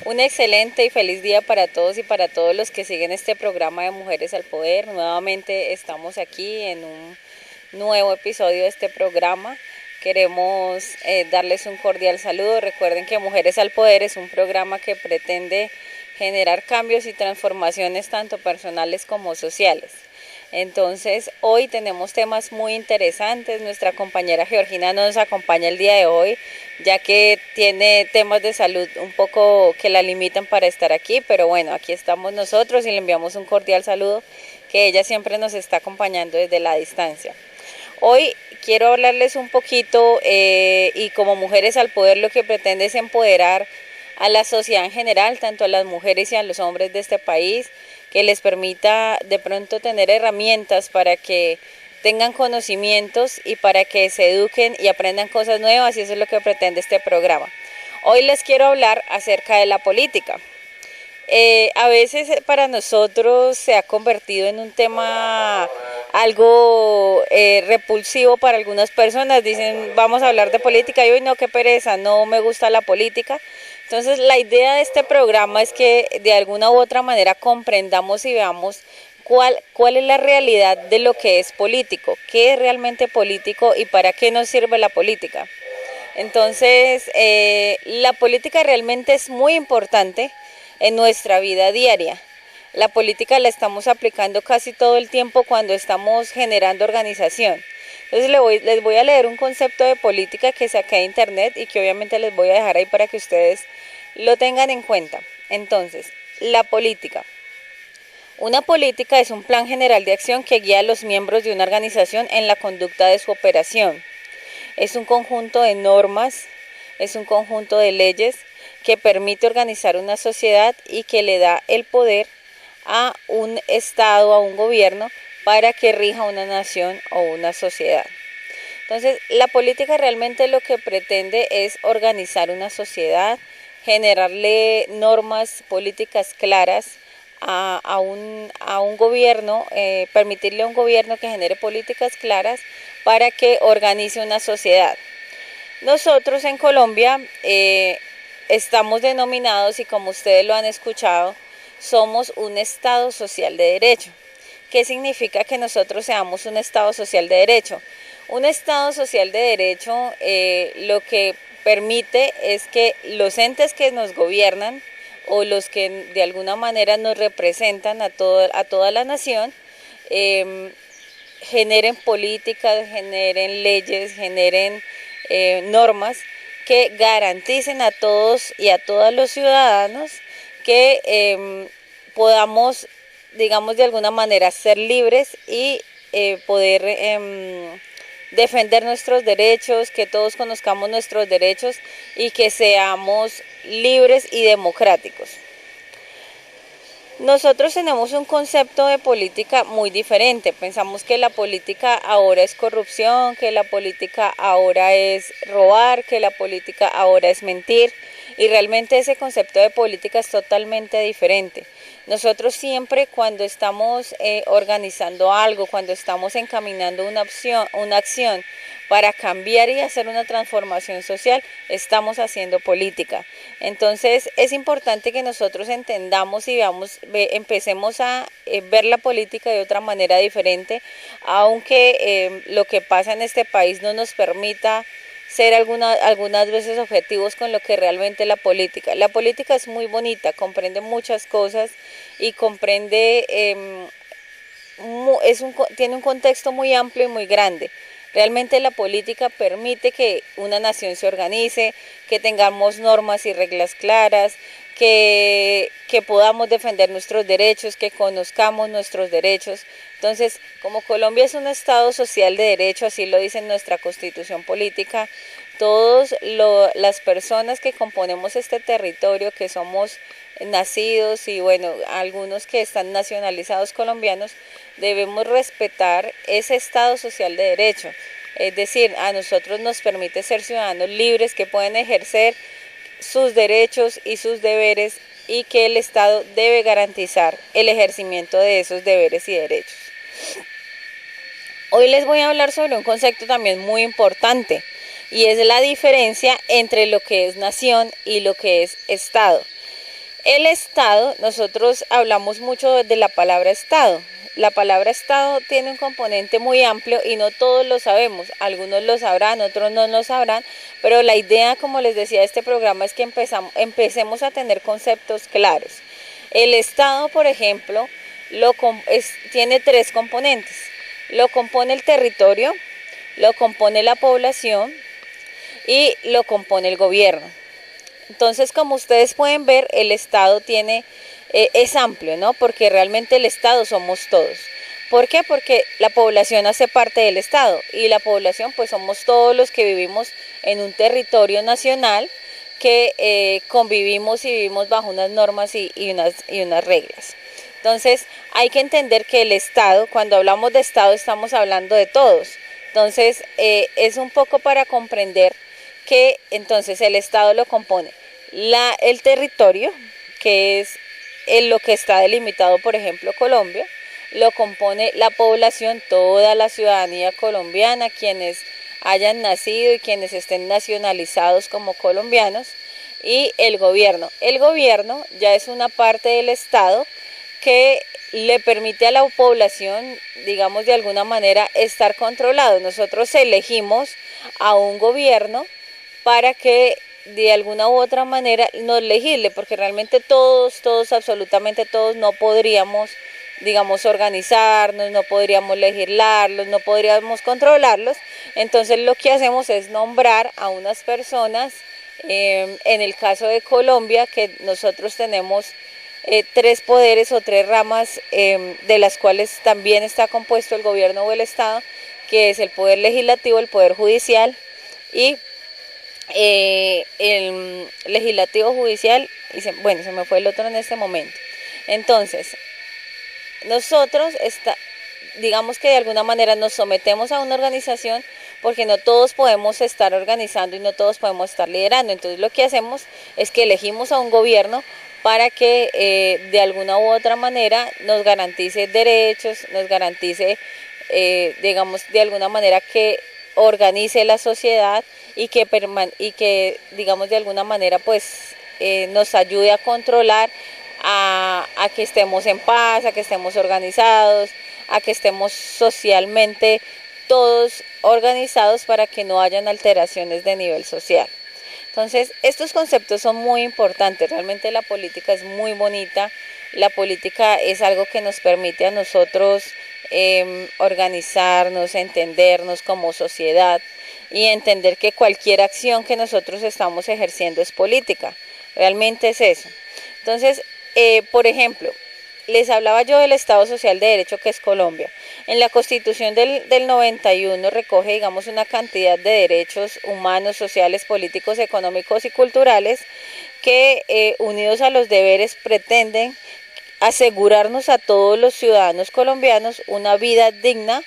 Un excelente y feliz día para todos y para todos los que siguen este programa de Mujeres al Poder. Nuevamente estamos aquí en un nuevo episodio de este programa. Queremos darles un cordial saludo. Recuerden que Mujeres al Poder es un programa que pretende generar cambios y transformaciones tanto personales como sociales. Entonces, hoy tenemos temas muy interesantes. Nuestra compañera Georgina nos acompaña el día de hoy, ya que tiene temas de salud un poco que la limitan para estar aquí, pero bueno, aquí estamos nosotros y le enviamos un cordial saludo, que ella siempre nos está acompañando desde la distancia. Hoy quiero hablarles un poquito y como Mujeres al Poder lo que pretende es empoderar a la sociedad en general, tanto a las mujeres y a los hombres de este país, que les permita de pronto tener herramientas para que tengan conocimientos y para que se eduquen y aprendan cosas nuevas, y eso es lo que pretende este programa. Hoy les quiero hablar acerca de la política. A veces para nosotros se ha convertido en un tema algo repulsivo para algunas personas. Dicen, vamos a hablar de política, y hoy no, qué pereza, no me gusta la política. Entonces la idea de este programa es que de alguna u otra manera comprendamos y veamos cuál es la realidad de lo que es político, qué es realmente político y para qué nos sirve la política. Entonces la política realmente es muy importante en nuestra vida diaria. La política la estamos aplicando casi todo el tiempo cuando estamos generando organización. Entonces les voy a leer un concepto de política que saqué de internet y que obviamente les voy a dejar ahí para que ustedes lo tengan en cuenta. Entonces, la política. Una política es un plan general de acción que guía a los miembros de una organización en la conducta de su operación. Es un conjunto de normas, es un conjunto de leyes que permite organizar una sociedad y que le da el poder a un Estado, a un gobierno, para que rija una nación o una sociedad. Entonces, la política realmente lo que pretende es organizar una sociedad, generarle normas políticas claras a un gobierno, permitirle a un gobierno que genere políticas claras para que organice una sociedad. Nosotros en Colombia estamos denominados, y como ustedes lo han escuchado, somos un Estado social de derecho. ¿Qué significa que nosotros seamos un Estado social de derecho? Un Estado social de derecho lo que permite es que los entes que nos gobiernan o los que de alguna manera nos representan a toda la nación generen políticas, generen leyes, generen normas que garanticen a todos y a todos los ciudadanos que podamos, digamos, de alguna manera ser libres y poder defender nuestros derechos, que todos conozcamos nuestros derechos y que seamos libres y democráticos. Nosotros tenemos un concepto de política muy diferente. Pensamos que la política ahora es corrupción, que la política ahora es robar, que la política ahora es mentir, y realmente ese concepto de política es totalmente diferente. Nosotros siempre cuando estamos organizando algo, cuando estamos encaminando una acción para cambiar y hacer una transformación social, estamos haciendo política. Entonces es importante que nosotros entendamos y empecemos a ver la política de otra manera diferente, aunque lo que pasa en este país no nos permita ser algunas veces objetivos con lo que realmente es la política. La política es muy bonita, comprende muchas cosas y comprende, tiene un contexto muy amplio y muy grande. Realmente la política permite que una nación se organice, que tengamos normas y reglas claras, que podamos defender nuestros derechos, que conozcamos nuestros derechos. Entonces, como Colombia es un Estado social de derecho, así lo dice nuestra Constitución política, todas las personas que componemos este territorio, que somos nacidos y bueno, algunos que están nacionalizados colombianos, debemos respetar ese Estado social de derecho. Es decir, a nosotros nos permite ser ciudadanos libres que pueden ejercer sus derechos y sus deberes, y que el Estado debe garantizar el ejercimiento de esos deberes y derechos. Hoy les voy a hablar sobre un concepto también muy importante, y es la diferencia entre lo que es nación y lo que es Estado. El Estado, nosotros hablamos mucho de la palabra Estado. La palabra Estado tiene un componente muy amplio y no todos lo sabemos. Algunos lo sabrán, otros no lo sabrán, pero la idea, como les decía, de este programa es que empecemos a tener conceptos claros. El Estado, por ejemplo, tiene tres componentes. Lo compone el territorio, lo compone la población y lo compone el gobierno. Entonces, como ustedes pueden ver, el Estado es amplio, ¿no? Porque realmente el Estado somos todos. ¿Por qué? Porque la población hace parte del Estado y la población pues somos todos los que vivimos en un territorio nacional que convivimos y vivimos bajo unas normas y unas reglas. Entonces hay que entender que el Estado, cuando hablamos de Estado estamos hablando de todos. Entonces es un poco para comprender que entonces el Estado lo compone el territorio, que es lo que está delimitado, por ejemplo, Colombia, lo compone la población, toda la ciudadanía colombiana, quienes hayan nacido y quienes estén nacionalizados como colombianos, y el gobierno. El gobierno ya es una parte del Estado que le permite a la población, digamos de alguna manera, estar controlado. Nosotros elegimos a un gobierno para que de alguna u otra manera nos legisle, porque realmente todos, absolutamente todos no podríamos, digamos, organizarnos, no podríamos legislarlos, no podríamos controlarlos. Entonces lo que hacemos es nombrar a unas personas, en el caso de Colombia, que nosotros tenemos tres poderes o tres ramas, de las cuales también está compuesto el gobierno o el Estado, que es el poder legislativo, el poder judicial y el legislativo, judicial y se me fue el otro en este momento. Entonces, nosotros digamos que de alguna manera nos sometemos a una organización porque no todos podemos estar organizando y no todos podemos estar liderando. Entonces lo que hacemos es que elegimos a un gobierno para que de alguna u otra manera nos garantice derechos, nos garantice, digamos, de alguna manera que organice la sociedad y que digamos de alguna manera pues nos ayude a controlar, a que estemos en paz, a que estemos organizados, a que estemos socialmente todos organizados para que no hayan alteraciones de nivel social. Entonces, estos conceptos son muy importantes, realmente la política es muy bonita, la política es algo que nos permite a nosotros organizarnos, entendernos como sociedad y entender que cualquier acción que nosotros estamos ejerciendo es política, realmente es eso. Entonces, por ejemplo, les hablaba yo del Estado Social de Derecho que es Colombia. En la Constitución del 91 recoge, digamos, una cantidad de derechos humanos, sociales, políticos, económicos y culturales que, unidos a los deberes, pretenden asegurarnos a todos los ciudadanos colombianos una vida digna,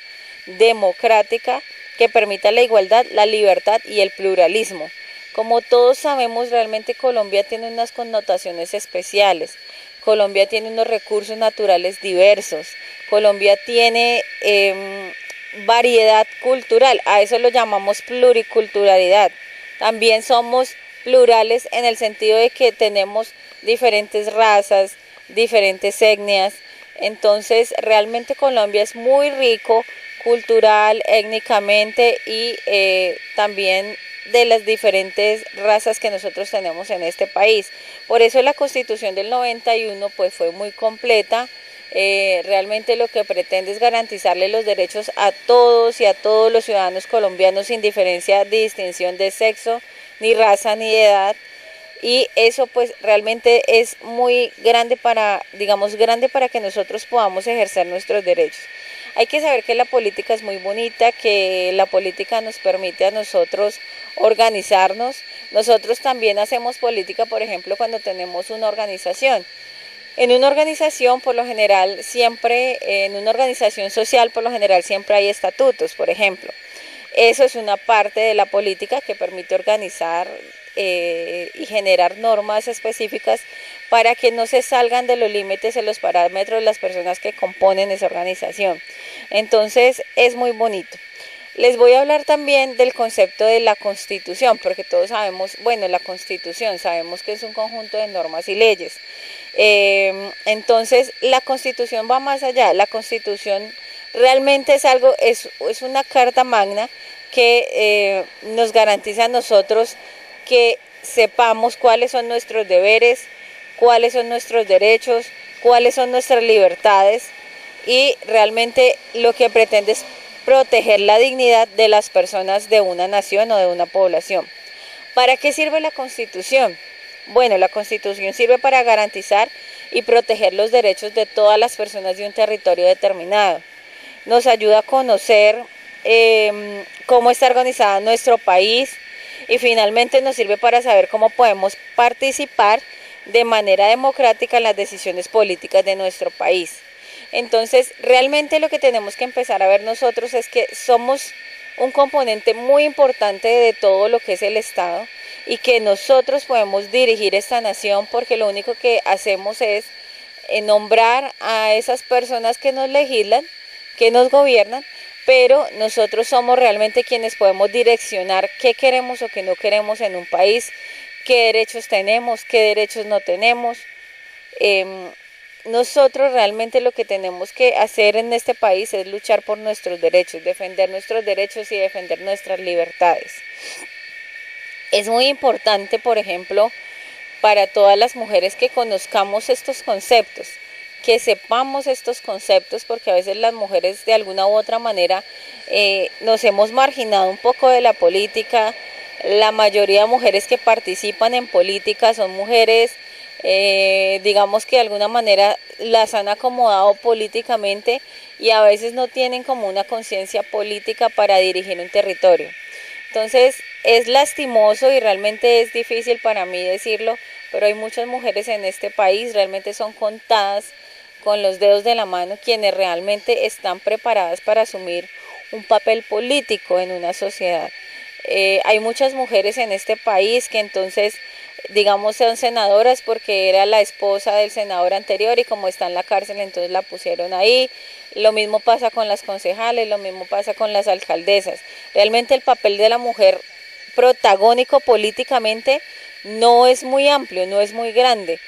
democrática, que permita la igualdad, la libertad y el pluralismo. Como todos sabemos, realmente Colombia tiene unas connotaciones especiales. Colombia tiene unos recursos naturales diversos. Colombia tiene variedad cultural, a eso lo llamamos pluriculturalidad. También somos plurales en el sentido de que tenemos diferentes razas, diferentes etnias. Entonces, realmente Colombia es muy rico cultural, étnicamente y también de las diferentes razas que nosotros tenemos en este país. Por eso la Constitución del 91 pues fue muy completa. Realmente lo que pretende es garantizarle los derechos a todos y a todos los ciudadanos colombianos sin diferencia de distinción de sexo, ni raza, ni edad. Y eso pues realmente es muy grande grande para que nosotros podamos ejercer nuestros derechos. Hay que saber que la política es muy bonita, que la política nos permite a nosotros organizarnos. Nosotros también hacemos política, por ejemplo, cuando tenemos una organización. En una organización, por lo general, en una organización social, por lo general, siempre hay estatutos, por ejemplo. Eso es una parte de la política que permite organizar y generar normas específicas para que no se salgan de los límites y los parámetros de las personas que componen esa organización. Entonces es muy bonito. Les voy a hablar también del concepto de la Constitución, porque todos sabemos, bueno, la Constitución, sabemos que es un conjunto de normas y leyes. Entonces, la Constitución va más allá. La Constitución realmente es algo, es una carta magna que nos garantiza a nosotros que sepamos cuáles son nuestros deberes, cuáles son nuestros derechos, cuáles son nuestras libertades, y realmente lo que pretende es proteger la dignidad de las personas de una nación o de una población. ¿Para qué sirve la Constitución? Bueno, la Constitución sirve para garantizar y proteger los derechos de todas las personas de un territorio determinado. Nos ayuda a conocer cómo está organizado nuestro país, y finalmente nos sirve para saber cómo podemos participar de manera democrática en las decisiones políticas de nuestro país. Entonces, realmente lo que tenemos que empezar a ver nosotros es que somos un componente muy importante de todo lo que es el Estado, y que nosotros podemos dirigir esta nación, porque lo único que hacemos es nombrar a esas personas que nos legislan, que nos gobiernan, pero nosotros somos realmente quienes podemos direccionar qué queremos o qué no queremos en un país, qué derechos tenemos, qué derechos no tenemos. Nosotros realmente lo que tenemos que hacer en este país es luchar por nuestros derechos, defender nuestros derechos y defender nuestras libertades. Es muy importante, por ejemplo, para todas las mujeres que conozcamos estos conceptos, que sepamos estos conceptos, porque a veces las mujeres de alguna u otra manera nos hemos marginado un poco de la política. La mayoría de mujeres que participan en política son mujeres, digamos que de alguna manera las han acomodado políticamente, y a veces no tienen como una conciencia política para dirigir un territorio. Entonces es lastimoso y realmente es difícil para mí decirlo, pero hay muchas mujeres en este país, realmente son contadas con los dedos de la mano, quienes realmente están preparadas para asumir un papel político en una sociedad. Hay muchas mujeres en este país que entonces, digamos, son senadoras porque era la esposa del senador anterior, y como está en la cárcel entonces la pusieron ahí. Lo mismo pasa con las concejales, lo mismo pasa con las alcaldesas. Realmente el papel de la mujer protagónico políticamente no es muy amplio, no es muy grande.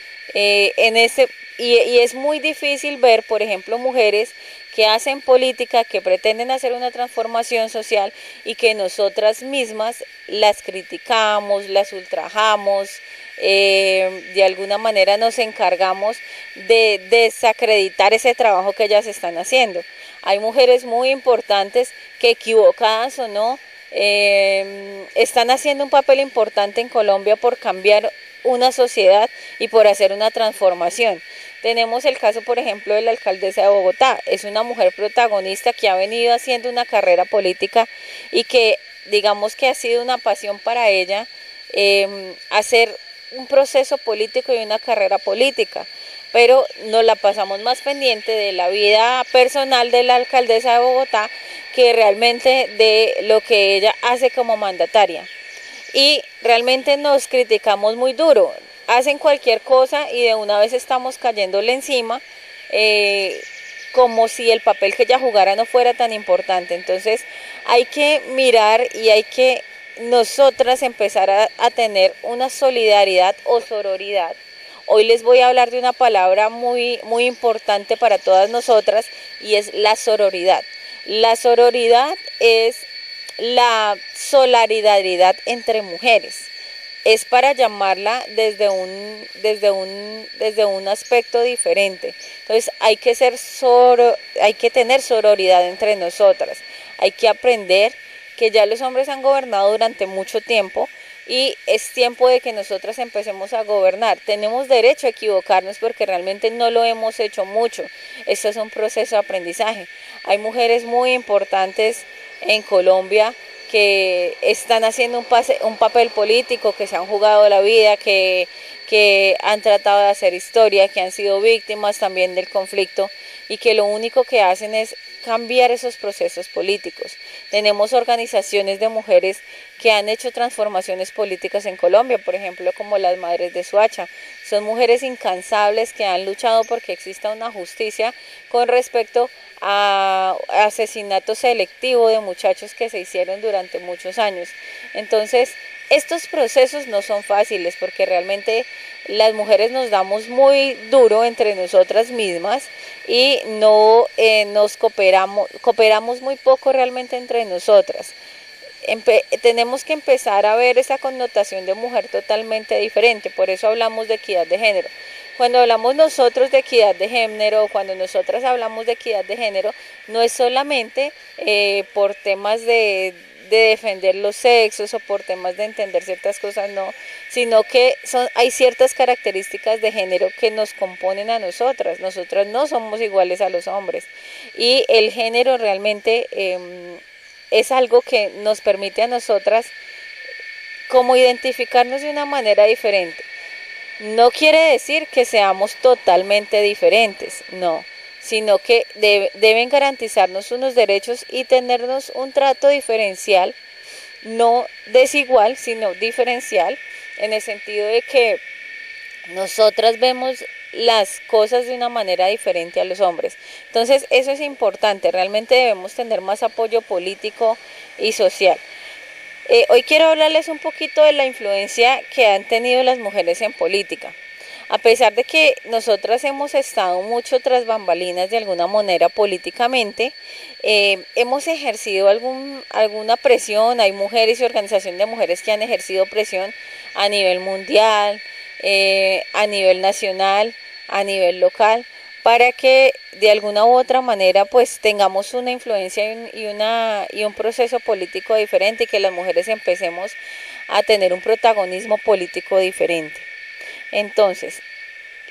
Y es muy difícil ver, por ejemplo, mujeres que hacen política, que pretenden hacer una transformación social, y que nosotras mismas las criticamos, las ultrajamos, de alguna manera nos encargamos de desacreditar ese trabajo que ellas están haciendo. Hay mujeres muy importantes que, equivocadas o no, están haciendo un papel importante en Colombia por cambiar una sociedad y por hacer una transformación. Tenemos el caso, por ejemplo, de la alcaldesa de Bogotá. Es una mujer protagonista que ha venido haciendo una carrera política, y que digamos que ha sido una pasión para ella hacer un proceso político y una carrera política, pero nos la pasamos más pendiente de la vida personal de la alcaldesa de Bogotá que realmente de lo que ella hace como mandataria. Y realmente nos criticamos muy duro. Hacen cualquier cosa y de una vez estamos cayéndole encima, como si el papel que ella jugara no fuera tan importante. Entonces hay que mirar y hay que nosotras empezar a tener una solidaridad o sororidad. Hoy les voy a hablar de una palabra muy, muy importante para todas nosotras, y es la sororidad. La sororidad es la solidaridad entre mujeres. Es para llamarla desde un aspecto diferente. Entonces hay que tener sororidad entre nosotras. Hay que aprender que ya los hombres han gobernado durante mucho tiempo, y es tiempo de que nosotras empecemos a gobernar. Tenemos derecho a equivocarnos porque realmente no lo hemos hecho mucho. Esto es un proceso de aprendizaje. Hay mujeres muy importantes en Colombia que están haciendo un papel político, que se han jugado la vida, que han tratado de hacer historia, que han sido víctimas también del conflicto, y que lo único que hacen es cambiar esos procesos políticos. Tenemos organizaciones de mujeres que han hecho transformaciones políticas en Colombia, por ejemplo, como las Madres de Soacha. Son mujeres incansables que han luchado porque exista una justicia con respecto a asesinato selectivo de muchachos que se hicieron durante muchos años. Entonces, Estos procesos no son fáciles porque realmente las mujeres nos damos muy duro entre nosotras mismas y no nos cooperamos muy poco realmente entre nosotras. Tenemos que empezar a ver esa connotación de mujer totalmente diferente, por eso hablamos de equidad de género. Cuando hablamos nosotros de equidad de género, cuando nosotras hablamos de equidad de género, no es solamente por temas de defender los sexos o por temas de entender ciertas cosas, no, sino que hay ciertas características de género que nos componen a nosotras. Nosotras no somos iguales a los hombres y el género realmente es algo que nos permite a nosotras como identificarnos de una manera diferente. No quiere decir que seamos totalmente diferentes, no, sino que deben garantizarnos unos derechos y tenernos un trato diferencial, no desigual, sino diferencial, en el sentido de que nosotras vemos las cosas de una manera diferente a los hombres. Entonces, eso es importante, realmente debemos tener más apoyo político y social. Hoy quiero hablarles un poquito de la influencia que han tenido las mujeres en política. A pesar de que nosotras hemos estado mucho tras bambalinas de alguna manera políticamente, hemos ejercido alguna presión, hay mujeres y organizaciones de mujeres que han ejercido presión a nivel mundial, a nivel nacional, a nivel local, para que de alguna u otra manera pues tengamos una influencia y un proceso político diferente y que las mujeres empecemos a tener un protagonismo político diferente. Entonces,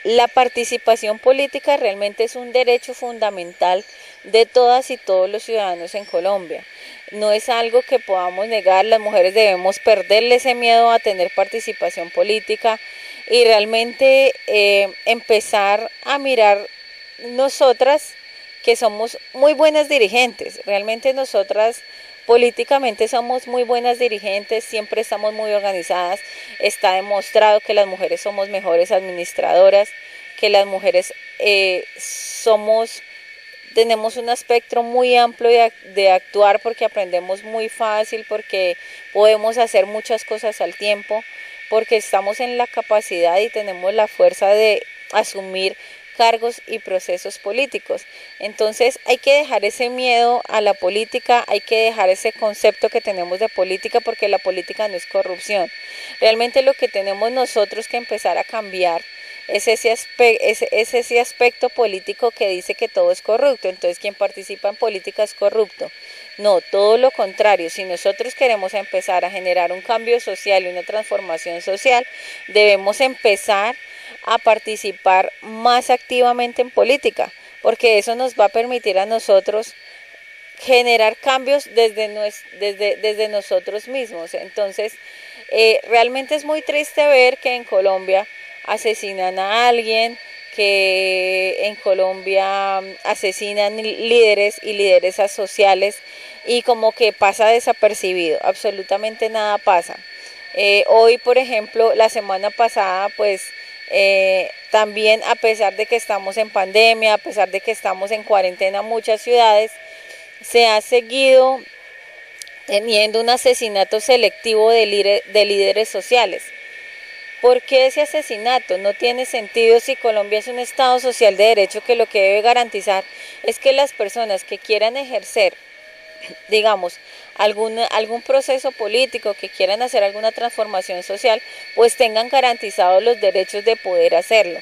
la participación política realmente es un derecho fundamental de todas y todos los ciudadanos en Colombia. No es algo que podamos negar, las mujeres debemos perderle ese miedo a tener participación política y realmente empezar a mirar nosotras que somos muy buenas dirigentes, realmente nosotras políticamente somos muy buenas dirigentes, siempre estamos muy organizadas, está demostrado que las mujeres somos mejores administradoras, que las mujeres tenemos un espectro muy amplio de actuar porque aprendemos muy fácil, porque podemos hacer muchas cosas al tiempo, porque estamos en la capacidad y tenemos la fuerza de asumir cargos y procesos políticos. Entonces hay que dejar ese miedo a la política, hay que dejar ese concepto que tenemos de política porque la política no es corrupción. Realmente lo que tenemos nosotros que empezar a cambiar es ese aspecto político que dice que todo es corrupto, entonces quien participa en política es corrupto. No, todo lo contrario, si nosotros queremos empezar a generar un cambio social y una transformación social, debemos empezar a participar más activamente en política, porque eso nos va a permitir a nosotros generar cambios desde nosotros mismos. Entonces, realmente es muy triste ver que en Colombia asesinan a alguien, que en Colombia asesinan líderes y lideresas sociales y como que pasa desapercibido, absolutamente nada pasa. Hoy, por ejemplo, la semana pasada, pues también a pesar de que estamos en pandemia, a pesar de que estamos en cuarentena en muchas ciudades, se ha seguido teniendo un asesinato selectivo de líderes sociales. ¿Por qué ese asesinato? No tiene sentido si Colombia es un Estado social de derecho que lo que debe garantizar es que las personas que quieran ejercer, digamos, algún proceso político, que quieran hacer alguna transformación social, pues tengan garantizados los derechos de poder hacerlo.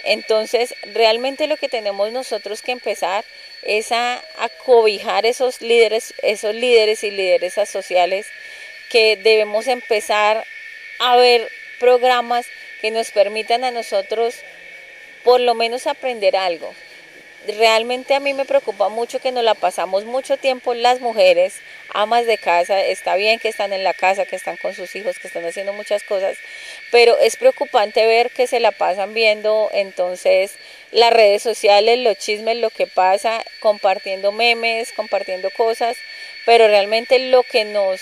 Entonces, realmente lo que tenemos nosotros que empezar es a cobijar esos líderes y lideresas sociales, que debemos empezar a ver programas que nos permitan a nosotros por lo menos aprender algo. Realmente a mí me preocupa mucho que nos la pasamos mucho tiempo las mujeres, amas de casa, está bien que están en la casa, que están con sus hijos, que están haciendo muchas cosas, pero es preocupante ver que se la pasan viendo entonces las redes sociales, los chismes, lo que pasa, compartiendo memes, compartiendo cosas, pero realmente lo que nos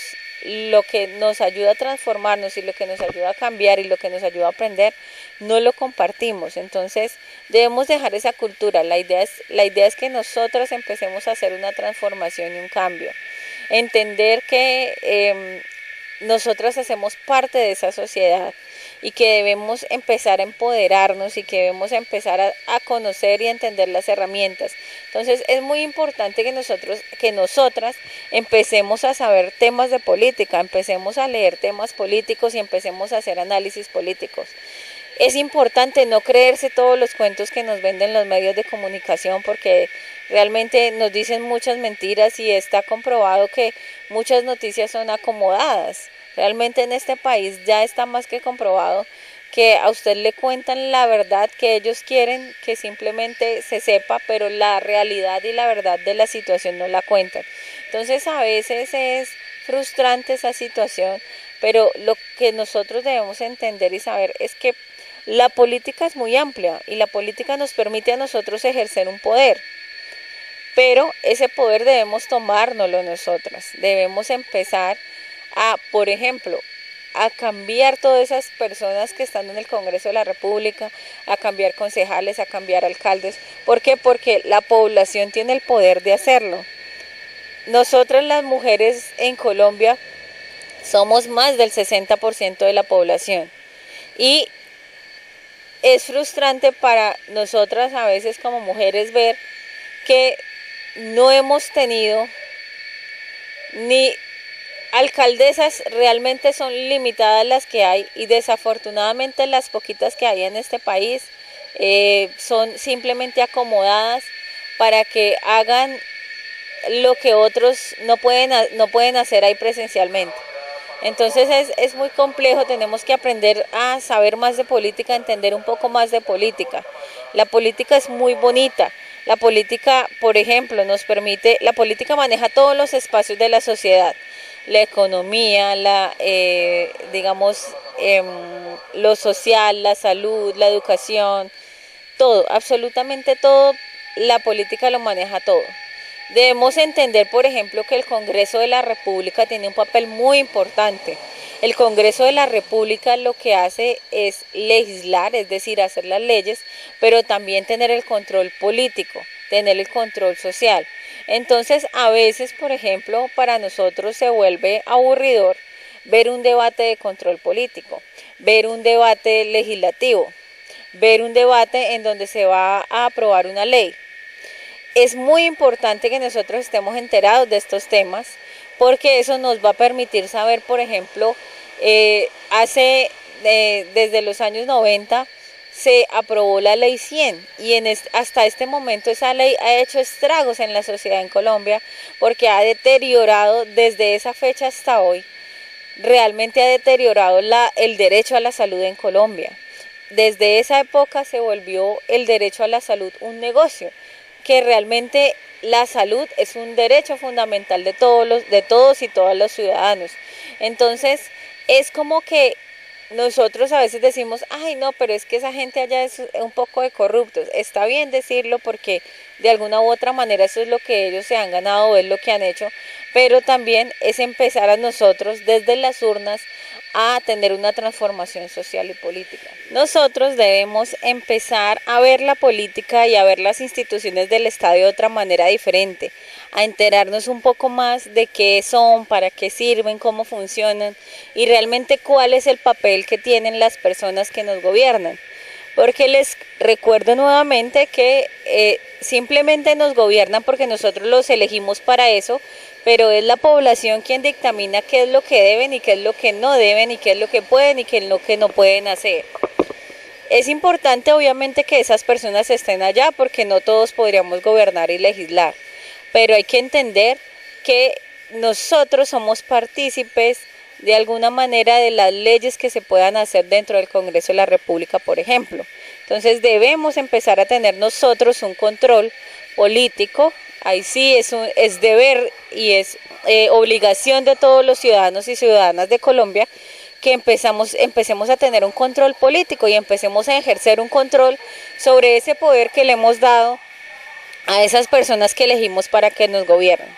ayuda a transformarnos y lo que nos ayuda a cambiar y lo que nos ayuda a aprender, no lo compartimos. Entonces debemos dejar esa cultura. La idea es que nosotras empecemos a hacer una transformación y un cambio. Entender que nosotras hacemos parte de esa sociedad y que debemos empezar a empoderarnos y que debemos empezar a conocer y entender las herramientas. Entonces es muy importante que nosotras empecemos a saber temas de política, empecemos a leer temas políticos y empecemos a hacer análisis políticos. Es importante no creerse todos los cuentos que nos venden los medios de comunicación, porque realmente nos dicen muchas mentiras y está comprobado que muchas noticias son acomodadas. Realmente en este país ya está más que comprobado que a usted le cuentan la verdad que ellos quieren que simplemente se sepa, pero la realidad y la verdad de la situación no la cuentan. Entonces a veces es frustrante esa situación, pero lo que nosotros debemos entender y saber es que la política es muy amplia y la política nos permite a nosotros ejercer un poder, pero ese poder debemos tomárnoslo nosotras, debemos empezar a, por ejemplo, a cambiar todas esas personas que están en el Congreso de la República, a cambiar concejales, a cambiar alcaldes. ¿Por qué? Porque la población tiene el poder de hacerlo. Nosotras las mujeres en Colombia somos más del 60% de la población y es frustrante para nosotras a veces como mujeres ver que no hemos tenido ni alcaldesas, realmente son limitadas las que hay y desafortunadamente las poquitas que hay en este país son simplemente acomodadas para que hagan lo que otros no pueden hacer ahí presencialmente. Entonces es muy complejo, tenemos que aprender a saber más de política, a entender un poco más de política. La política es muy bonita. La política, por ejemplo, la política maneja todos los espacios de la sociedad, la economía, lo social, la salud, la educación, todo, absolutamente todo, la política lo maneja todo. Debemos entender, por ejemplo, que el Congreso de la República tiene un papel muy importante. El Congreso de la República lo que hace es legislar, es decir, hacer las leyes, pero también tener el control político, tener el control social. Entonces, a veces, por ejemplo, para nosotros se vuelve aburridor ver un debate de control político, ver un debate legislativo, ver un debate en donde se va a aprobar una ley. Es muy importante que nosotros estemos enterados de estos temas porque eso nos va a permitir saber, por ejemplo, desde los años 90 se aprobó la ley 100 y hasta este momento esa ley ha hecho estragos en la sociedad en Colombia porque ha deteriorado desde esa fecha hasta hoy, realmente ha deteriorado el derecho a la salud en Colombia. Desde esa época se volvió el derecho a la salud un negocio, que realmente la salud es un derecho fundamental de todos y todas los ciudadanos. Entonces, es como que nosotros a veces decimos, ay no, pero es que esa gente allá es un poco de corruptos. Está bien decirlo porque de alguna u otra manera eso es lo que ellos se han ganado, es lo que han hecho, pero también es empezar a nosotros desde las urnas a tener una transformación social y política. Nosotros debemos empezar a ver la política y a ver las instituciones del Estado de otra manera diferente, a enterarnos un poco más de qué son, para qué sirven, cómo funcionan y realmente cuál es el papel que tienen las personas que nos gobiernan. Porque les recuerdo nuevamente que simplemente nos gobiernan porque nosotros los elegimos para eso, pero es la población quien dictamina qué es lo que deben y qué es lo que no deben y qué es lo que pueden y qué es lo que no pueden hacer. Es importante obviamente que esas personas estén allá porque no todos podríamos gobernar y legislar, pero hay que entender que nosotros somos partícipes de alguna manera de las leyes que se puedan hacer dentro del Congreso de la República, por ejemplo. Entonces debemos empezar a tener nosotros un control político. Ahí sí es deber y es obligación de todos los ciudadanos y ciudadanas de Colombia que empecemos a tener un control político y empecemos a ejercer un control sobre ese poder que le hemos dado a esas personas que elegimos para que nos gobiernen.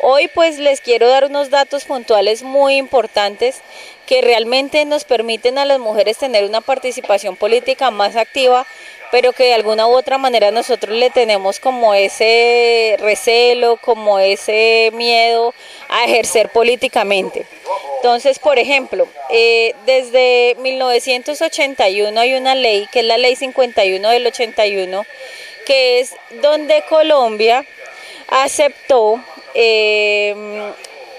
Hoy pues les quiero dar unos datos puntuales muy importantes que realmente nos permiten a las mujeres tener una participación política más activa, pero que de alguna u otra manera nosotros le tenemos como ese recelo, como ese miedo a ejercer políticamente. Entonces, por ejemplo, desde 1981 hay una ley, que es la Ley 51 del 81, que es donde Colombia aceptó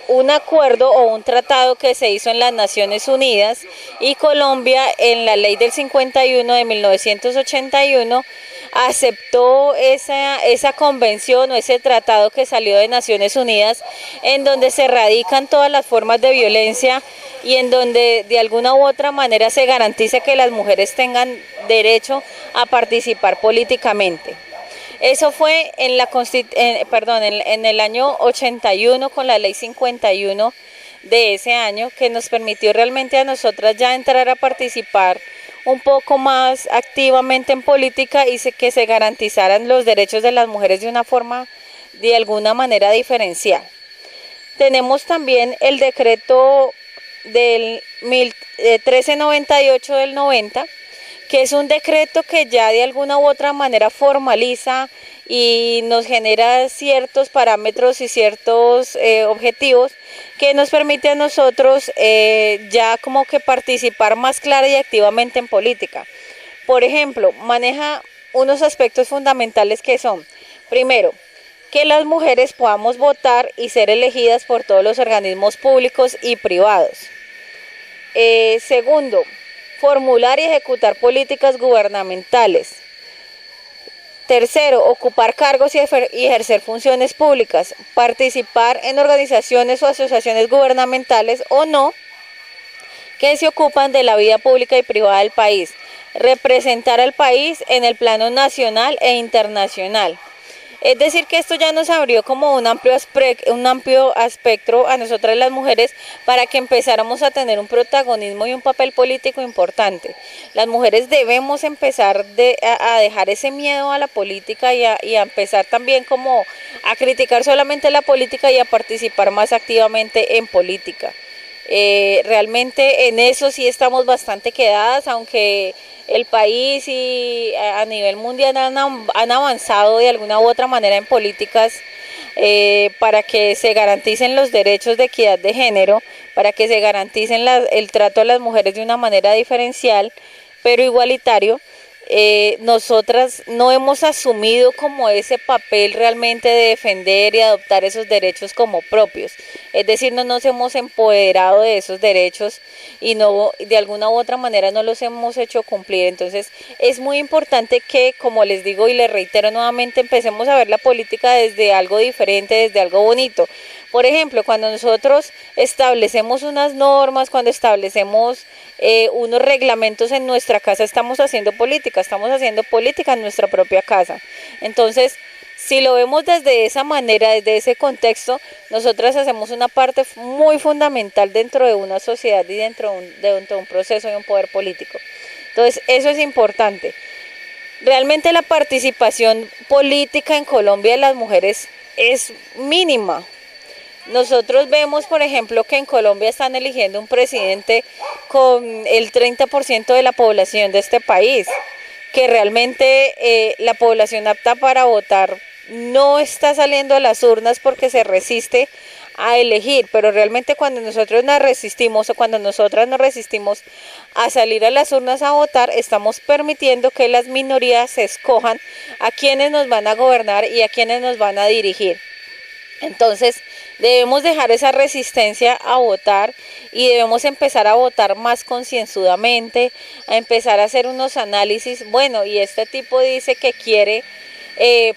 un acuerdo o un tratado que se hizo en las Naciones Unidas, y Colombia en la ley del 51 de 1981 aceptó esa convención o ese tratado que salió de Naciones Unidas, en donde se erradican todas las formas de violencia y en donde de alguna u otra manera se garantiza que las mujeres tengan derecho a participar políticamente. Eso fue en el año 81, con la ley 51 de ese año, que nos permitió realmente a nosotras ya entrar a participar un poco más activamente en política y que se garantizaran los derechos de las mujeres de una forma, de alguna manera, diferencial. Tenemos también el decreto del 1398 del 90, que es un decreto que ya de alguna u otra manera formaliza y nos genera ciertos parámetros y ciertos objetivos que nos permite a nosotros ya como que participar más clara y activamente en política. Por ejemplo, maneja unos aspectos fundamentales que son, primero, que las mujeres podamos votar y ser elegidas por todos los organismos públicos y privados. Segundo, formular y ejecutar políticas gubernamentales. Tercero, ocupar cargos y ejercer funciones públicas, participar en organizaciones o asociaciones gubernamentales o no que se ocupan de la vida pública y privada del país, representar al país en el plano nacional e internacional. Es decir, que esto ya nos abrió como un amplio espectro a nosotras las mujeres para que empezáramos a tener un protagonismo y un papel político importante. Las mujeres debemos empezar a dejar ese miedo a la política y a empezar también como a criticar solamente la política y a participar más activamente en política. Realmente en eso sí estamos bastante quedadas, aunque el país y a nivel mundial han avanzado de alguna u otra manera en políticas para que se garanticen los derechos de equidad de género, para que se garanticen el trato a las mujeres de una manera diferencial, pero igualitario. Nosotras no hemos asumido como ese papel realmente de defender y adoptar esos derechos como propios, es decir, no nos hemos empoderado de esos derechos y no, de alguna u otra manera no los hemos hecho cumplir. Entonces es muy importante que, como les digo y les reitero nuevamente, empecemos a ver la política desde algo diferente, desde algo bonito. Por ejemplo, cuando nosotros establecemos unas normas, cuando establecemos unos reglamentos en nuestra casa, estamos haciendo política en nuestra propia casa. Entonces, si lo vemos desde esa manera, desde ese contexto, nosotras hacemos una parte muy fundamental dentro de una sociedad y dentro de un proceso y un poder político. Entonces, eso es importante. Realmente la participación política en Colombia de las mujeres es mínima. Nosotros vemos, por ejemplo, que en Colombia están eligiendo un presidente con el 30% de la población de este país, que realmente la población apta para votar no está saliendo a las urnas porque se resiste a elegir, pero realmente cuando nosotros nos resistimos o cuando nosotras nos resistimos a salir a las urnas a votar, estamos permitiendo que las minorías escojan a quienes nos van a gobernar y a quienes nos van a dirigir. Entonces, debemos dejar esa resistencia a votar y debemos empezar a votar más concienzudamente, a empezar a hacer unos análisis. Bueno, y este tipo dice que quiere,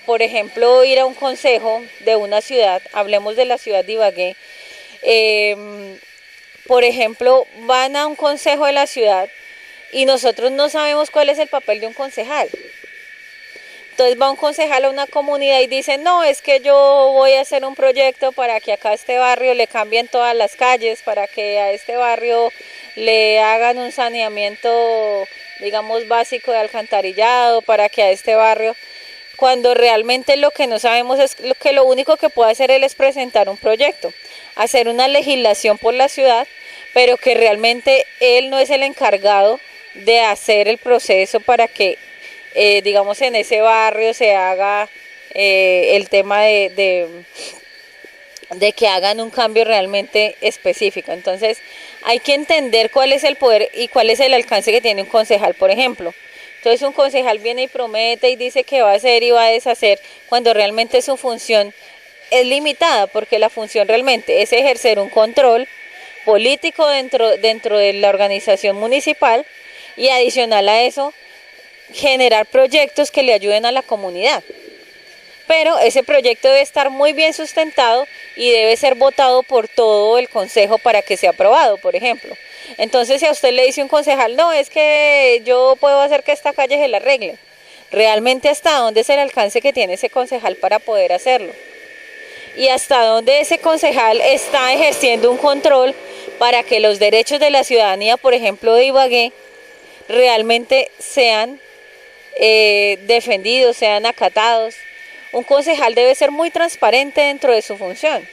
por ejemplo, ir a un consejo de una ciudad, hablemos de la ciudad de Ibagué, por ejemplo, van a un consejo de la ciudad y nosotros no sabemos cuál es el papel de un concejal. Entonces va un concejal a una comunidad y dice, no, es que yo voy a hacer un proyecto para que acá a este barrio le cambien todas las calles, para que a este barrio le hagan un saneamiento, digamos, básico de alcantarillado, para que a este barrio, cuando realmente lo que no sabemos es que lo único que puede hacer él es presentar un proyecto, hacer una legislación por la ciudad, pero que realmente él no es el encargado de hacer el proceso para que digamos, en ese barrio se haga el tema de que hagan un cambio realmente específico. Entonces hay que entender cuál es el poder y cuál es el alcance que tiene un concejal, por ejemplo. Entonces un concejal viene y promete y dice que va a hacer y va a deshacer, cuando realmente su función es limitada, porque la función realmente es ejercer un control político dentro de la organización municipal, y adicional a eso generar proyectos que le ayuden a la comunidad. Pero ese proyecto debe estar muy bien sustentado y debe ser votado por todo el consejo para que sea aprobado, por ejemplo. Entonces, si a usted le dice un concejal, no, es que yo puedo hacer que esta calle se la arregle, realmente hasta dónde es el alcance que tiene ese concejal para poder hacerlo, y hasta dónde ese concejal está ejerciendo un control para que los derechos de la ciudadanía, por ejemplo de Ibagué, realmente sean defendidos, sean acatados. Un concejal debe ser muy transparente dentro de su función,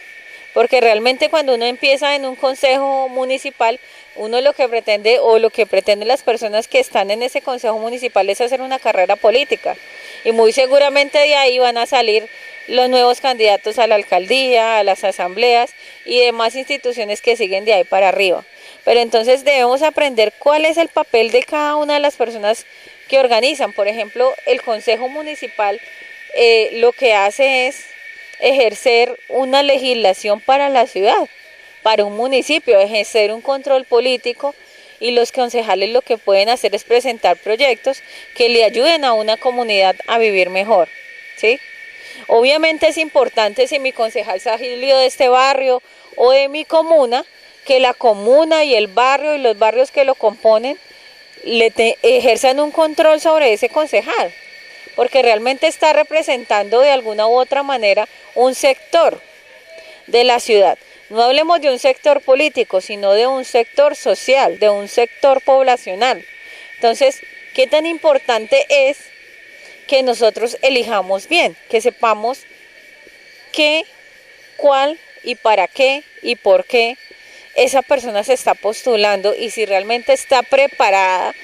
porque realmente cuando uno empieza en un consejo municipal, uno lo que pretende, o lo que pretenden las personas que están en ese consejo municipal, es hacer una carrera política, y muy seguramente de ahí van a salir los nuevos candidatos a la alcaldía, a las asambleas y demás instituciones que siguen de ahí para arriba. Pero entonces debemos aprender cuál es el papel de cada una de las personas que organizan. Por ejemplo, el consejo municipal lo que hace es ejercer una legislación para la ciudad, para un municipio, ejercer un control político, y los concejales lo que pueden hacer es presentar proyectos que le ayuden a una comunidad a vivir mejor, ¿sí? Obviamente es importante, si mi concejal salió de este barrio o de mi comuna, que la comuna y el barrio y los barrios que lo componen ejerzan un control sobre ese concejal, porque realmente está representando de alguna u otra manera un sector de la ciudad. No hablemos de un sector político, sino de un sector social, de un sector poblacional. Entonces, ¿qué tan importante es que nosotros elijamos bien, que sepamos qué, cuál y para qué y por qué esa persona se está postulando, y si realmente está preparada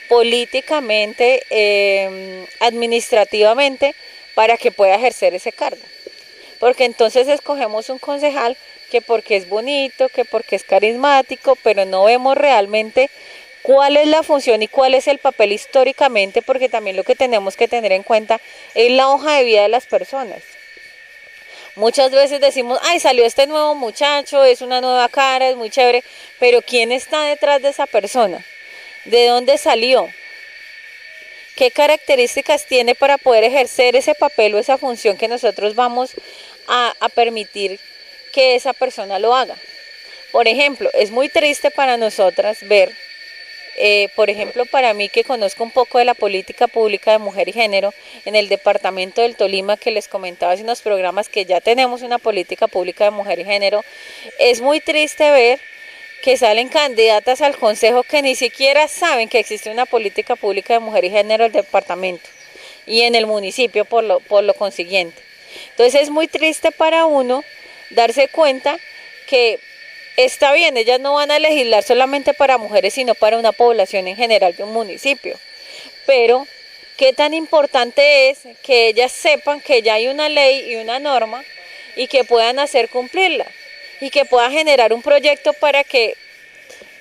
políticamente, administrativamente, para que pueda ejercer ese cargo? Porque entonces escogemos un concejal que porque es bonito, que porque es carismático, pero no vemos realmente cuál es la función y cuál es el papel históricamente, porque también lo que tenemos que tener en cuenta es la hoja de vida de las personas. Muchas veces decimos, ay, salió este nuevo muchacho, es una nueva cara, es muy chévere, pero ¿quién está detrás de esa persona? ¿De dónde salió? ¿Qué características tiene para poder ejercer ese papel o esa función que nosotros vamos a permitir que esa persona lo haga? Por ejemplo, es muy triste para nosotras ver, por ejemplo, para mí, que conozco un poco de la política pública de mujer y género en el departamento del Tolima, que les comentaba hace unos programas que ya tenemos una política pública de mujer y género, es muy triste ver que salen candidatas al consejo que ni siquiera saben que existe una política pública de mujer y género en el departamento y en el municipio por lo consiguiente. Entonces es muy triste para uno darse cuenta que está bien, ellas no van a legislar solamente para mujeres, sino para una población en general de un municipio. Pero, ¿qué tan importante es que ellas sepan que ya hay una ley y una norma y que puedan hacer cumplirla? Y que puedan generar un proyecto para que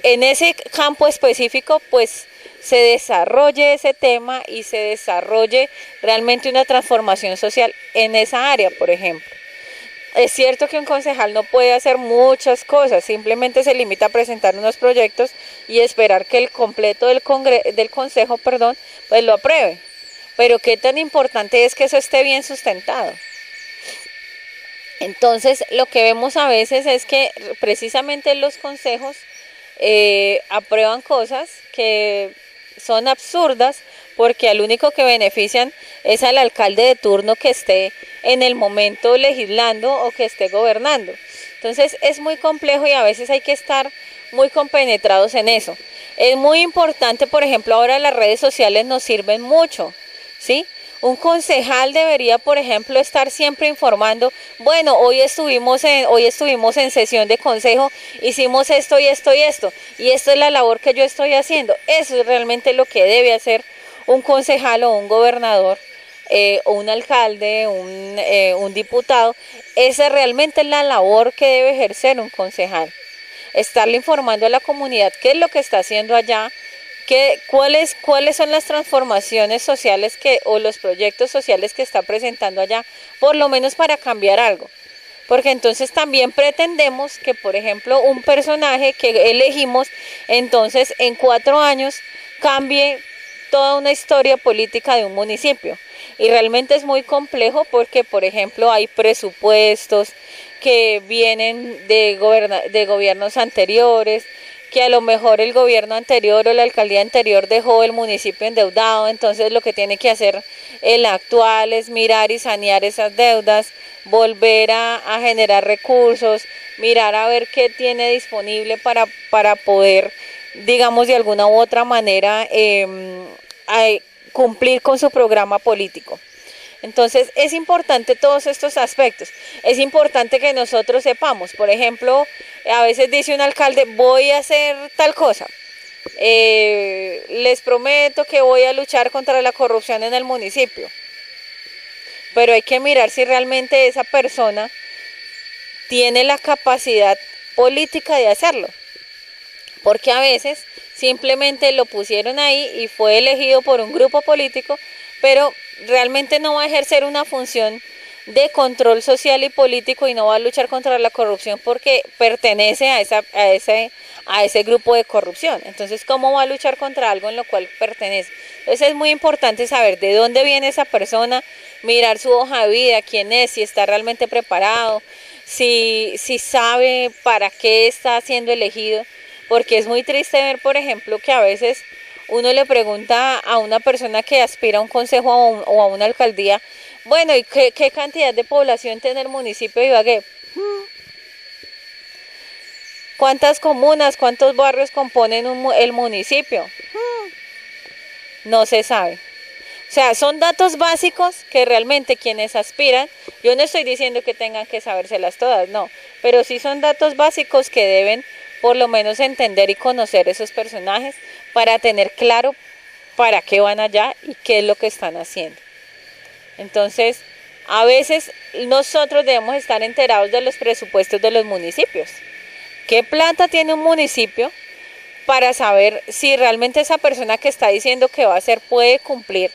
en ese campo específico pues se desarrolle ese tema y se desarrolle realmente una transformación social en esa área, por ejemplo. Es cierto que un concejal no puede hacer muchas cosas, simplemente se limita a presentar unos proyectos y esperar que el completo del consejo, pues lo apruebe. Pero qué tan importante es que eso esté bien sustentado. Entonces, lo que vemos a veces es que precisamente los consejos aprueban cosas que son absurdas, porque al único que benefician es al alcalde de turno que esté en el momento legislando o que esté gobernando. Entonces es muy complejo y a veces hay que estar muy compenetrados en eso. Es muy importante, por ejemplo, ahora las redes sociales nos sirven mucho, ¿sí? Un concejal debería, por ejemplo, estar siempre informando, bueno, hoy estuvimos en sesión de consejo, hicimos esto y esto y esto, y esto es la labor que yo estoy haciendo. Eso es realmente lo que debe hacer un concejal o un gobernador o un alcalde, un diputado. Esa realmente es la labor que debe ejercer un concejal. Estarle informando a la comunidad qué es lo que está haciendo allá, cuáles son las transformaciones sociales o los proyectos sociales que está presentando allá, por lo menos para cambiar algo. Porque entonces también pretendemos que, por ejemplo, un personaje que elegimos, entonces en 4 años cambie toda una historia política de un municipio. Y realmente es muy complejo porque, por ejemplo, hay presupuestos que vienen de gobiernos anteriores, que a lo mejor el gobierno anterior o la alcaldía anterior dejó el municipio endeudado, entonces lo que tiene que hacer el actual es mirar y sanear esas deudas, volver a generar recursos, mirar a ver qué tiene disponible para poder, digamos, de alguna u otra manera cumplir con su programa político. Entonces es importante todos estos aspectos, es importante que nosotros sepamos, por ejemplo, a veces dice un alcalde, voy a hacer tal cosa, les prometo que voy a luchar contra la corrupción en el municipio, pero hay que mirar si realmente esa persona tiene la capacidad política de hacerlo, porque a veces simplemente lo pusieron ahí y fue elegido por un grupo político, pero realmente no va a ejercer una función de control social y político y no va a luchar contra la corrupción porque pertenece a ese grupo de corrupción. Entonces, ¿cómo va a luchar contra algo en lo cual pertenece? Entonces es muy importante saber de dónde viene esa persona, mirar su hoja de vida, quién es, si está realmente preparado, si sabe para qué está siendo elegido, porque es muy triste ver, por ejemplo, que a veces uno le pregunta a una persona que aspira a un consejo o a una alcaldía, bueno, ¿y qué cantidad de población tiene el municipio de Ibagué? ¿Cuántas comunas, cuántos barrios componen el municipio? No se sabe. O sea, son datos básicos que realmente quienes aspiran, yo no estoy diciendo que tengan que sabérselas todas, no, pero sí son datos básicos que deben por lo menos entender y conocer esos personajes para tener claro para qué van allá y qué es lo que están haciendo. Entonces, a veces nosotros debemos estar enterados de los presupuestos de los municipios. ¿Qué plata tiene un municipio para saber si realmente esa persona que está diciendo que va a hacer puede cumplir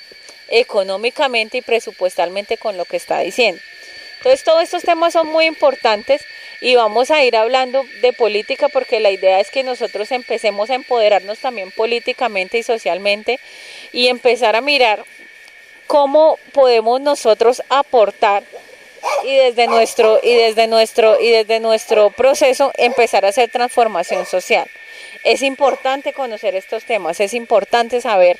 económicamente y presupuestalmente con lo que está diciendo? Entonces, todos estos temas son muy importantes y vamos a ir hablando de política porque la idea es que nosotros empecemos a empoderarnos también políticamente y socialmente y empezar a mirar cómo podemos nosotros aportar y desde nuestro proceso empezar a hacer transformación social. Es importante conocer estos temas, es importante saber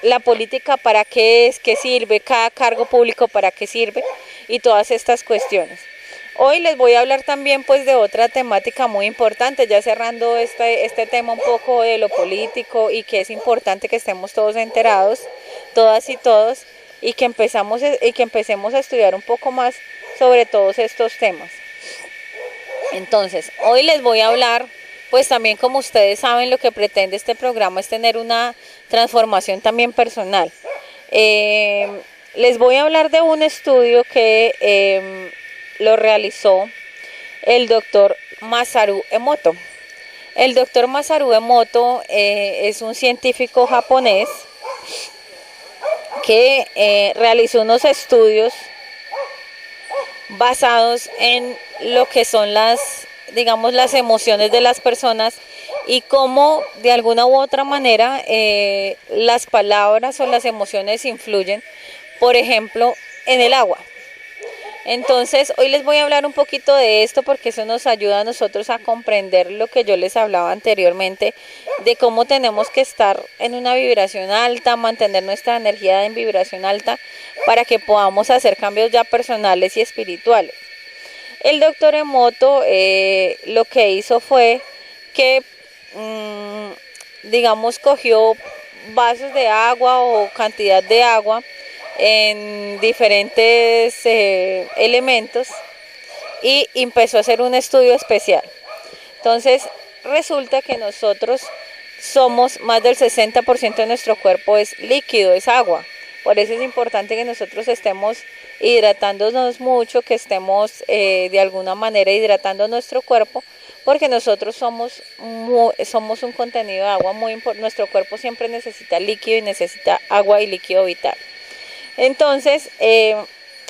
la política para qué es, qué sirve, cada cargo público para qué sirve y todas estas cuestiones. Hoy les voy a hablar también pues de otra temática muy importante, ya cerrando este tema un poco de lo político y que es importante que estemos todos enterados, todas y todos, y que empecemos a estudiar un poco más sobre todos estos temas. Entonces, hoy les voy a hablar, pues también como ustedes saben, lo que pretende este programa es tener una transformación también personal. Les voy a hablar de un estudio que lo realizó el doctor Masaru Emoto. El doctor Masaru Emoto es un científico japonés que realizó unos estudios basados en lo que son las emociones de las personas y cómo de alguna u otra manera las palabras o las emociones influyen, por ejemplo, en el agua. Entonces, hoy les voy a hablar un poquito de esto porque eso nos ayuda a nosotros a comprender lo que yo les hablaba anteriormente, de cómo tenemos que estar en una vibración alta, mantener nuestra energía en vibración alta para que podamos hacer cambios ya personales y espirituales. El doctor Emoto lo que hizo fue que, cogió vasos de agua o cantidad de agua en diferentes elementos y empezó a hacer un estudio especial. Entonces resulta que nosotros somos más del 60% de nuestro cuerpo es líquido, es agua. Por eso es importante que nosotros estemos hidratándonos mucho, que estemos de alguna manera hidratando nuestro cuerpo, porque nosotros somos un contenido de agua muy importante. Nuestro cuerpo siempre necesita líquido y necesita agua y líquido vital. Entonces,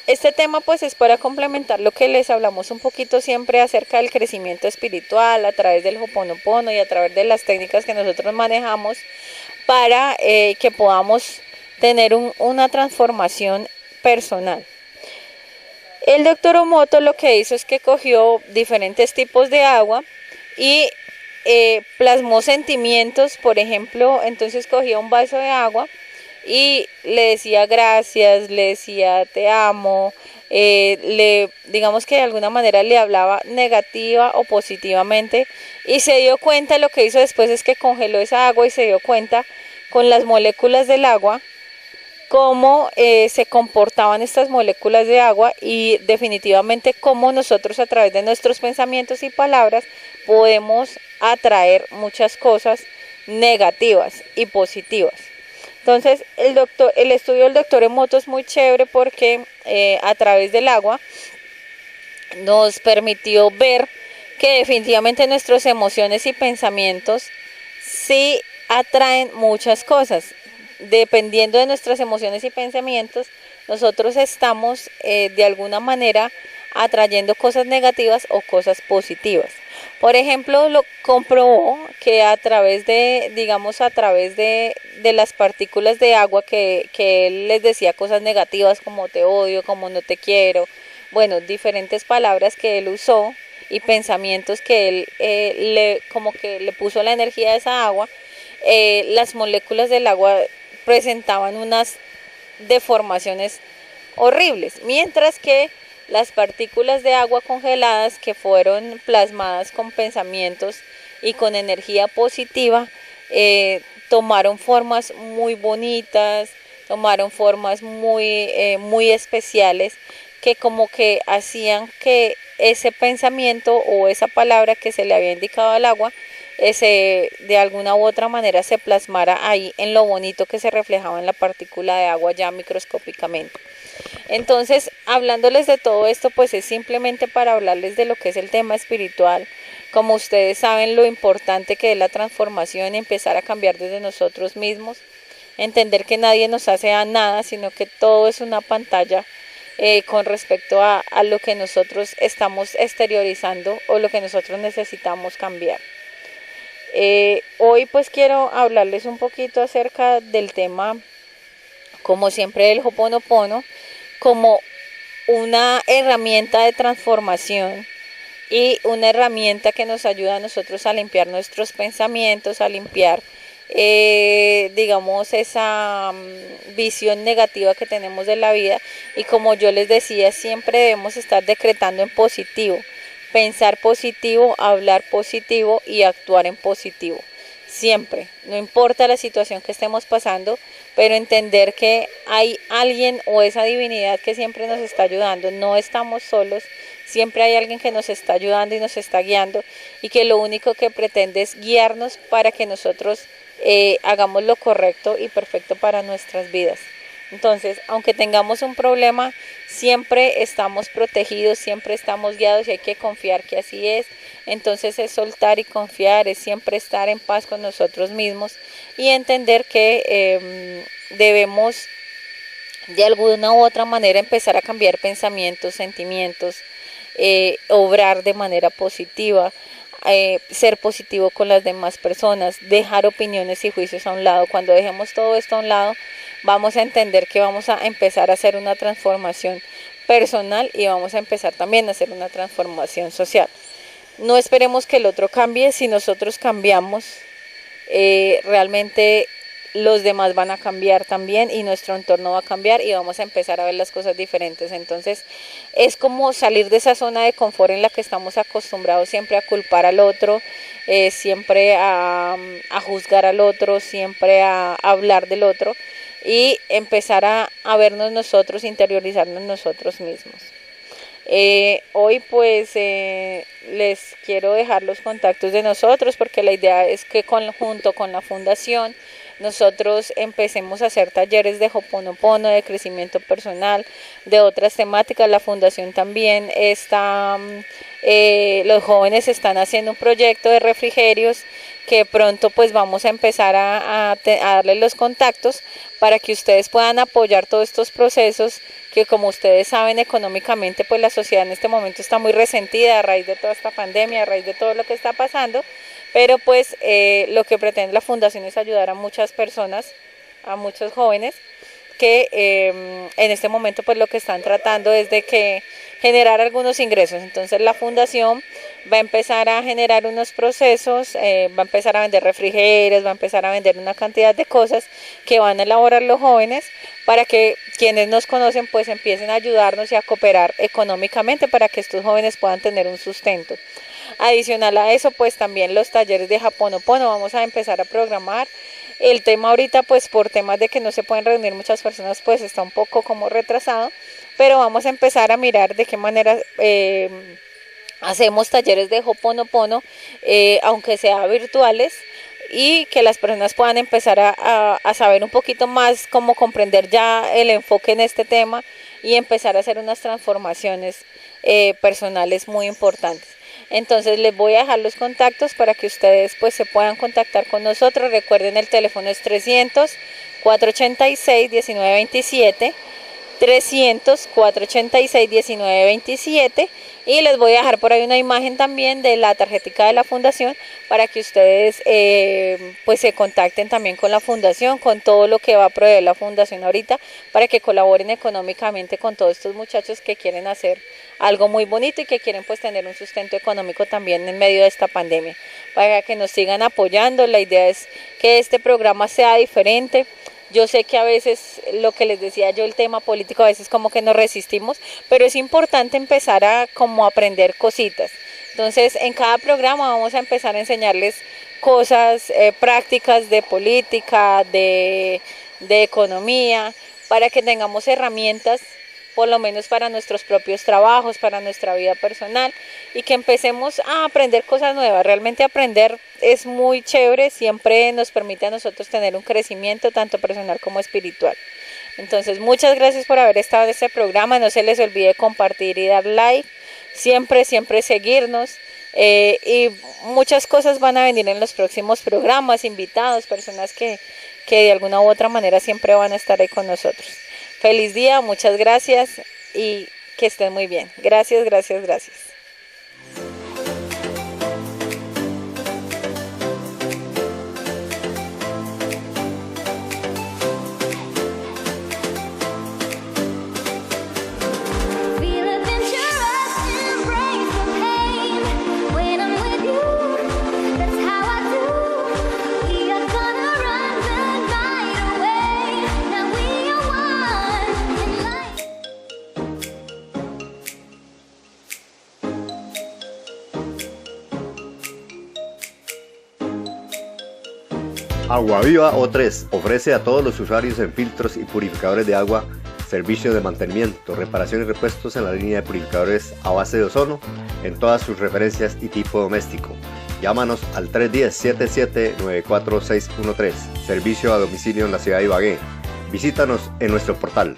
este tema pues es para complementar lo que les hablamos un poquito siempre acerca del crecimiento espiritual a través del Ho'oponopono y a través de las técnicas que nosotros manejamos para que podamos tener una transformación personal. El doctor Emoto lo que hizo es que cogió diferentes tipos de agua y plasmó sentimientos. Por ejemplo, entonces cogía un vaso de agua y le decía gracias, le decía te amo, digamos que de alguna manera le hablaba negativa o positivamente, y se dio cuenta. Lo que hizo después es que congeló esa agua y se dio cuenta con las moléculas del agua cómo se comportaban estas moléculas de agua, y definitivamente cómo nosotros a través de nuestros pensamientos y palabras podemos atraer muchas cosas negativas y positivas. Entonces el estudio del doctor Emoto es muy chévere porque a través del agua nos permitió ver que definitivamente nuestras emociones y pensamientos sí atraen muchas cosas. Dependiendo de nuestras emociones y pensamientos, nosotros estamos de alguna manera atrayendo cosas negativas o cosas positivas. Por ejemplo, lo comprobó que a través de las partículas de agua que él les decía cosas negativas como te odio, como no te quiero, bueno, diferentes palabras que él usó y pensamientos que él como que le puso la energía a esa agua, las moléculas del agua presentaban unas deformaciones horribles, mientras que las partículas de agua congeladas que fueron plasmadas con pensamientos y con energía positiva tomaron formas muy bonitas, tomaron formas muy especiales, que como que hacían que ese pensamiento o esa palabra que se le había indicado al agua de alguna u otra manera se plasmara ahí en lo bonito que se reflejaba en la partícula de agua ya microscópicamente. Entonces, hablándoles de todo esto, pues es simplemente para hablarles de lo que es el tema espiritual. Como ustedes saben, lo importante que es la transformación y empezar a cambiar desde nosotros mismos, entender que nadie nos hace a nada, sino que todo es una pantalla con respecto a lo que nosotros estamos exteriorizando o lo que nosotros necesitamos cambiar. Hoy pues quiero hablarles un poquito acerca del tema, como siempre, del Ho'oponopono como una herramienta de transformación y una herramienta que nos ayuda a nosotros a limpiar nuestros pensamientos, a limpiar digamos esa visión negativa que tenemos de la vida. Y como yo les decía, siempre debemos estar decretando en positivo, pensar positivo, hablar positivo y actuar en positivo. Siempre, no importa la situación que estemos pasando, pero entender que hay alguien o esa divinidad que siempre nos está ayudando. No estamos solos, siempre hay alguien que nos está ayudando y nos está guiando, y que lo único que pretende es guiarnos para que nosotros hagamos lo correcto y perfecto para nuestras vidas. Entonces, aunque tengamos un problema, siempre estamos protegidos, siempre estamos guiados, y hay que confiar que así es. Entonces es soltar y confiar, es siempre estar en paz con nosotros mismos y entender que debemos de alguna u otra manera empezar a cambiar pensamientos, sentimientos, obrar de manera positiva, ser positivo con las demás personas, dejar opiniones y juicios a un lado. Cuando dejemos todo esto a un lado, vamos a entender que vamos a empezar a hacer una transformación personal y vamos a empezar también a hacer una transformación social. No esperemos que el otro cambie. Si nosotros cambiamos, realmente los demás van a cambiar también y nuestro entorno va a cambiar y vamos a empezar a ver las cosas diferentes. Entonces es como salir de esa zona de confort en la que estamos acostumbrados siempre a culpar al otro, siempre a juzgar al otro, siempre a hablar del otro, y empezar a vernos nosotros, interiorizarnos nosotros mismos. Hoy pues les quiero dejar los contactos de nosotros porque la idea es que junto con la fundación nosotros empecemos a hacer talleres de Ho'oponopono, de crecimiento personal, de otras temáticas. La fundación también está, los jóvenes están haciendo un proyecto de refrigerios que pronto pues vamos a empezar a darles los contactos para que ustedes puedan apoyar todos estos procesos que, como ustedes saben, económicamente pues la sociedad en este momento está muy resentida a raíz de toda esta pandemia, a raíz de todo lo que está pasando, pero pues lo que pretende la fundación es ayudar a muchas personas, a muchos jóvenes que en este momento pues lo que están tratando es de que generar algunos ingresos. Entonces la fundación va a empezar a generar unos procesos, va a empezar a vender refrigerios, va a empezar a vender una cantidad de cosas que van a elaborar los jóvenes para que quienes nos conocen pues empiecen a ayudarnos y a cooperar económicamente para que estos jóvenes puedan tener un sustento. Adicional a eso pues también los talleres de Ho'oponopono vamos a empezar a programar. El tema ahorita pues por temas de que no se pueden reunir muchas personas pues está un poco como retrasado, pero vamos a empezar a mirar de qué manera hacemos talleres de Ho'oponopono, aunque sea virtuales, y que las personas puedan empezar a saber un poquito más cómo comprender ya el enfoque en este tema y empezar a hacer unas transformaciones personales muy importantes. Entonces les voy a dejar los contactos para que ustedes pues se puedan contactar con nosotros. Recuerden, el teléfono es 300-486-1927, 300-486-1927, y les voy a dejar por ahí una imagen también de la tarjetica de la fundación para que ustedes pues se contacten también con la fundación, con todo lo que va a proveer la fundación ahorita, para que colaboren económicamente con todos estos muchachos que quieren hacer algo muy bonito y que quieren pues tener un sustento económico también en medio de esta pandemia, para que nos sigan apoyando. La idea es que este programa sea diferente. Yo sé que a veces, lo que les decía yo, el tema político a veces como que nos resistimos, pero es importante empezar a como aprender cositas. Entonces en cada programa vamos a empezar a enseñarles cosas prácticas de política, de economía, para que tengamos herramientas por lo menos para nuestros propios trabajos, para nuestra vida personal, y que empecemos a aprender cosas nuevas. Realmente aprender es muy chévere, siempre nos permite a nosotros tener un crecimiento tanto personal como espiritual. Entonces muchas gracias por haber estado en este programa, no se les olvide compartir y dar like, siempre seguirnos, y muchas cosas van a venir en los próximos programas, invitados, personas que de alguna u otra manera siempre van a estar ahí con nosotros. Feliz día, muchas gracias y que estén muy bien. Gracias. Agua Viva O3 ofrece a todos los usuarios en filtros y purificadores de agua servicios de mantenimiento, reparación y repuestos en la línea de purificadores a base de ozono en todas sus referencias y tipo doméstico. Llámanos al 310-77-94613, servicio a domicilio en la ciudad de Ibagué. Visítanos en nuestro portal.